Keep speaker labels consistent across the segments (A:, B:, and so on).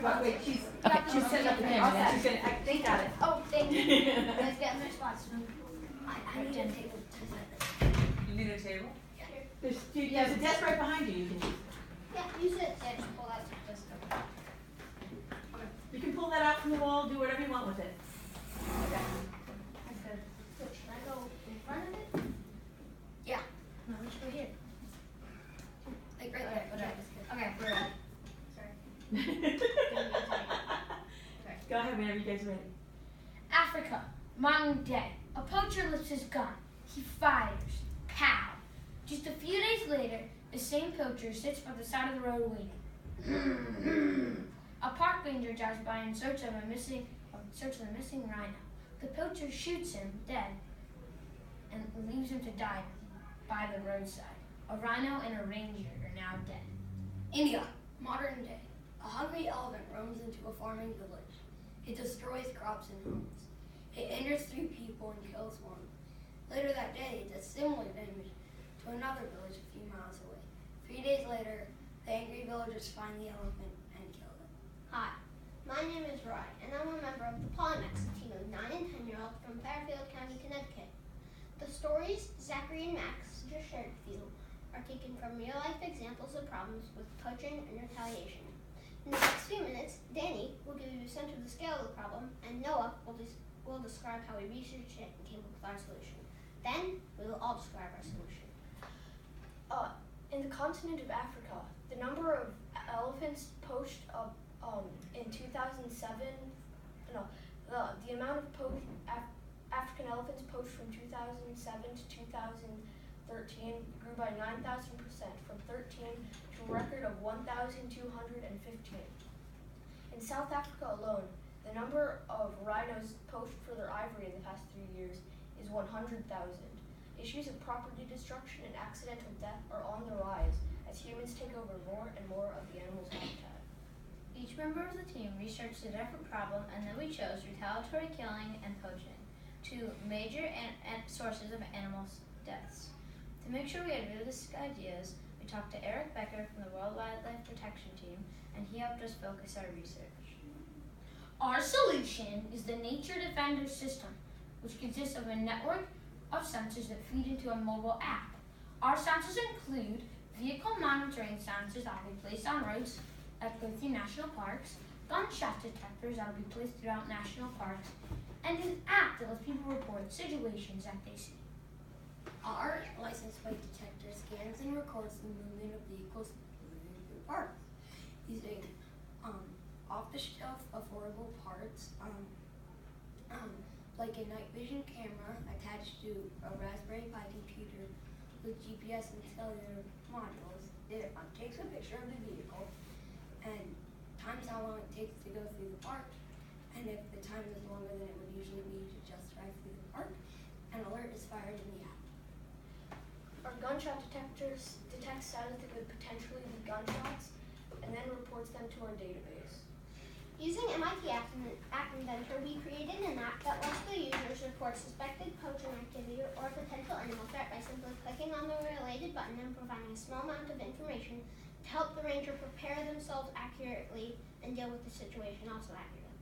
A: But wait, she's setting up the camera. She's gonna. They got it.
B: Oh, thank you. Let's get in their spots. I need a table.
A: You need a table?
B: Yeah.
A: There's a desk right behind you. You can use.
B: Yeah, use it. Yeah, just pull out this.
A: You can pull that out from the wall. Do whatever you want with it. Okay.
B: So should I go in front of it? Yeah. No, let's go here. Like right there. Okay, we're ready. Sorry.
A: Go ahead whenever you guys are ready.
B: Africa, modern day. A poacher lifts his gun. He fires. Pow! Just a few days later, the same poacher sits by the side of the road waiting. A park ranger drives by in search of the missing rhino. The poacher shoots him dead and leaves him to die by the roadside. A rhino and a ranger are now dead.
C: India, modern day. A hungry elephant roams into a farming village. It destroys crops and homes. It injures 3 people and kills 1. Later that day, it does similar damage to another village a few miles away. 3 days later, the angry villagers find the elephant and kill it.
D: Hi, my name is Roy, and I'm a member of the Polymax, a team of 9 and 10-year-olds from Fairfield County, Connecticut. The stories Zachary and Max just shared with you are taken from real-life examples of problems with poaching and retaliation. In the next few minutes, Danny will give you a sense of the scale of the problem, and Noah will describe how we researched it and came up with our solution. Then, we will all describe our solution.
E: In the continent of Africa, the number of elephants poached in 2007, the amount of African elephants poached from 2007 to 2013 grew by 9,000%, from 13 to a record of 1,215. In South Africa alone, the number of rhinos poached for their ivory in the past 3 years is 100,000. Issues of property destruction and accidental death are on the rise as humans take over more and more of the animal's habitat.
B: Each member of the team researched a different problem, and then we chose retaliatory killing and poaching, 2 major sources of animal deaths. To make sure we had realistic ideas, we talked to Eric Becker from the World Wildlife Protection Team, and he helped us focus our research. Our solution is the Nature Defender system, which consists of a network of sensors that feed into a mobile app. Our sensors include vehicle monitoring sensors that will be placed on roads that go through national parks, gunshot detectors that will be placed throughout national parks, and an app that lets people report situations that they see.
C: Our license plate detector scans and records the movement of vehicles moving through parks using off-the-shelf affordable parts like a night vision camera attached to a Raspberry Pi computer with GPS and cellular modules. It takes a picture of the vehicle and times how long it takes to go through the park, and if the time is longer than it would usually be to just drive through the park, an alert is fired in the app.
E: Our gunshot detectors detect sounds that could potentially be gunshots and then reports them to our database.
D: Using MIT App Inventor, we created an app that lets the users report suspected poaching activity or potential animal threat by simply clicking on the related button and providing a small amount of information to help the ranger prepare themselves accurately and deal with the situation also accurately.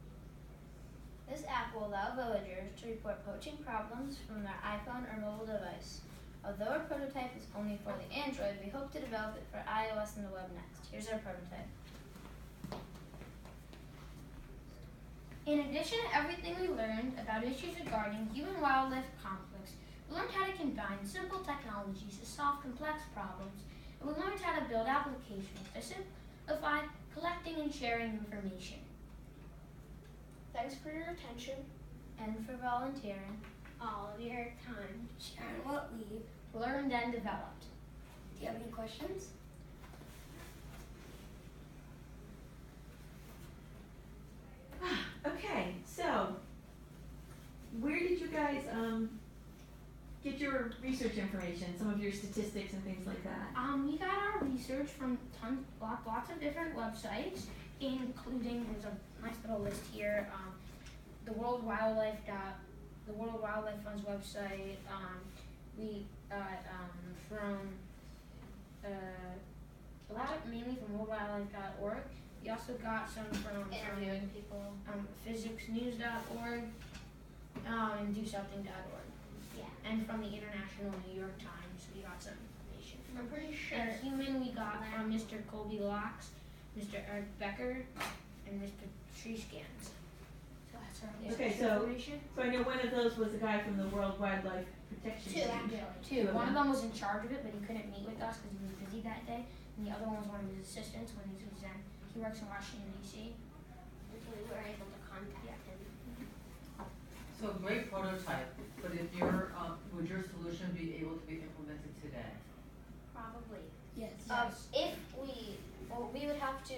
B: This app will allow villagers to report poaching problems from their iPhone or mobile device. Although our prototype is only for the Android, we hope to develop it for iOS and the web next. Here's our prototype. In addition to everything we learned about issues regarding human-wildlife conflicts, we learned how to combine simple technologies to solve complex problems, and we learned how to build applications to simplify collecting and sharing information.
E: Thanks for your attention.
B: And for volunteering.
D: All of your time.
C: Sharing what we've
B: Learned and developed.
C: Do you have any questions?
A: Okay, so where did you guys get your research information? Some of your statistics and things like that.
B: We got our research from lots of different websites, including, there's a nice little list here, the World Wildlife Fund's website. We got from mainly from worldwildlife.org,
E: We also got some from
B: Interviewing people.
E: physicsnews.org and dosomething.org.
D: Yeah.
E: And from the International New York Times, we got some information.
D: I'm pretty sure.
E: And human, we got from Mr. Colby Locks, Mr. Eric Becker, and Mr. Tree Scans. So that's our
A: Okay,
E: information.
A: So I know one of those was a guy from the World Wildlife Protection
D: Two,
A: Team.
D: actually.
A: Two of
E: One of
A: them.
E: them was in charge of it, but he couldn't meet with us because he was busy that day. And the other one was one of his assistants when he was in. He works in Washington D.C.
D: We were able to contact him.
F: So great prototype, but if your, would your solution be able to be implemented today?
B: Probably.
C: Yes.
B: If we would have to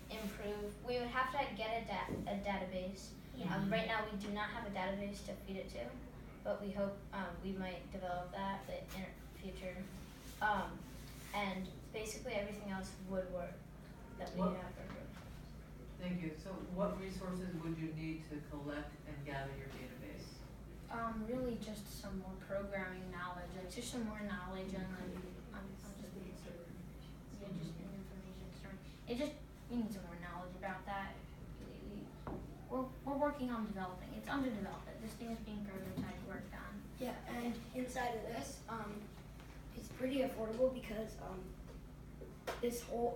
B: improve. We would have to get a database.
D: Yeah.
B: Right now we do not have a database to feed it to, but we hope we might develop that in the future. And basically everything else would work that we
F: What-
B: have.
F: Thank you. So what resources would you need to collect and gather your database?
E: Really just some more programming knowledge, like just some more knowledge on like just information story. We need some more knowledge about that. We're working on developing. It's under development. This thing is being prototype worked on.
C: Yeah, and inside of this, it's pretty affordable because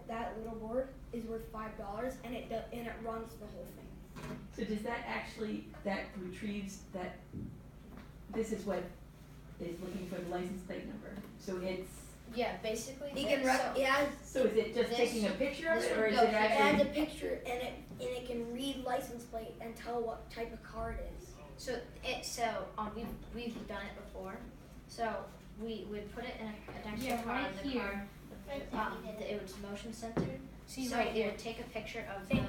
C: that little board is worth $5 and it runs the whole thing.
A: So does that actually, that retrieves that, this is what is looking for the license plate number? So it's,
B: Yeah, basically.
A: so is it just
B: This-
A: taking a picture of
B: this
A: it, or
B: would
A: is
B: go
A: it
B: here.
C: It has
A: actually?
C: a picture and it can read license plate and tell what type of car it is.
B: We've done it before. So we would put it in a next
E: Yeah,
B: to car.
E: right
B: The
E: here.
B: car, it was motion censored.
E: See
B: So
E: right
B: it
E: here.
B: would take a picture of the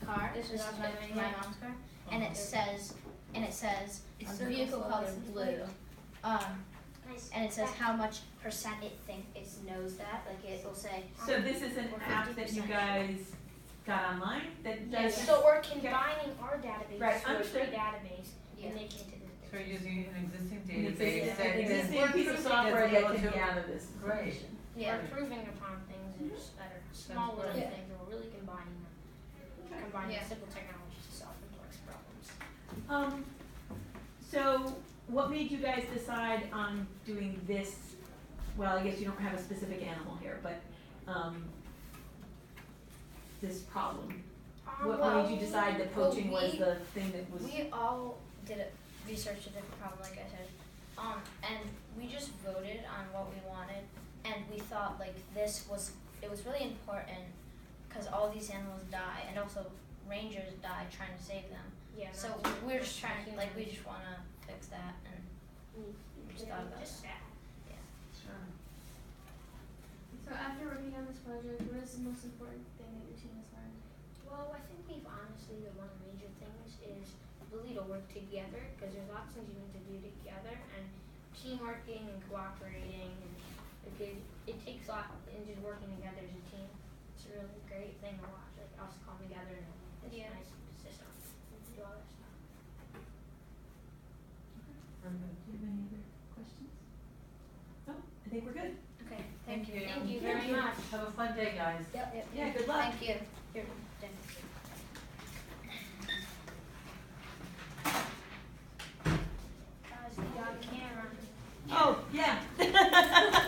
B: car.
E: This
B: This
E: is
B: is
E: us
B: my
E: doing
B: my
E: it.
B: mom's car, and it says
C: It
B: the
C: circles
B: vehicle
C: the
B: color
C: license
B: blue.
C: plate.
D: Nice.
B: And it says how much percent it knows that. Like it will say.
A: So this is an
B: Or
A: app that you
B: 50%.
A: guys got online that
E: Yes.
A: does?
E: So we're combining our database
A: Right,
E: to a free
A: understood.
E: database
B: Yeah.
E: and making it to this.
F: So you're using an existing
A: An
F: database that is.
A: existing piece of software that can gather this
F: Great.
A: information.
B: Yeah.
E: We're improving upon things that are small little
F: great.
E: things, and we're really combining them. Combining
B: Yeah.
E: simple technologies to solve complex problems.
A: So what made you guys decide on doing this? Well, I guess you don't have a specific animal here, but, this problem. What made you decide that poaching was the thing that was?
B: We all did research a different problem, like I said, and we just voted on what we wanted, and we thought like it was really important because all these animals die, and also rangers die trying to save them.
E: Yeah.
B: So we're just trying to we just want to fix that, and we just thought about
E: Just
B: that.
E: sad.
F: Sure.
G: So after working on this project, what is the most important thing that your team has learned?
E: Well, I think we've honestly, one of the major things is really to work together, because there's lots of things you need to do together, and teamworking and cooperating, and it takes a lot, and just working together as a team. It's a really great thing to watch, like us come together and it's
B: Yeah.
E: a nice system, and do all that stuff.
F: Very good.
A: Do you have any other questions? No, I think we're good.
B: Okay,
F: Thank you.
B: Thank you
A: Thank
B: very
A: you.
B: much.
F: Have a fun day, guys.
C: Yep.
A: Yeah, good luck.
B: Thank you. Here, Jen.
E: Guys, we got a camera.
A: Oh, yeah.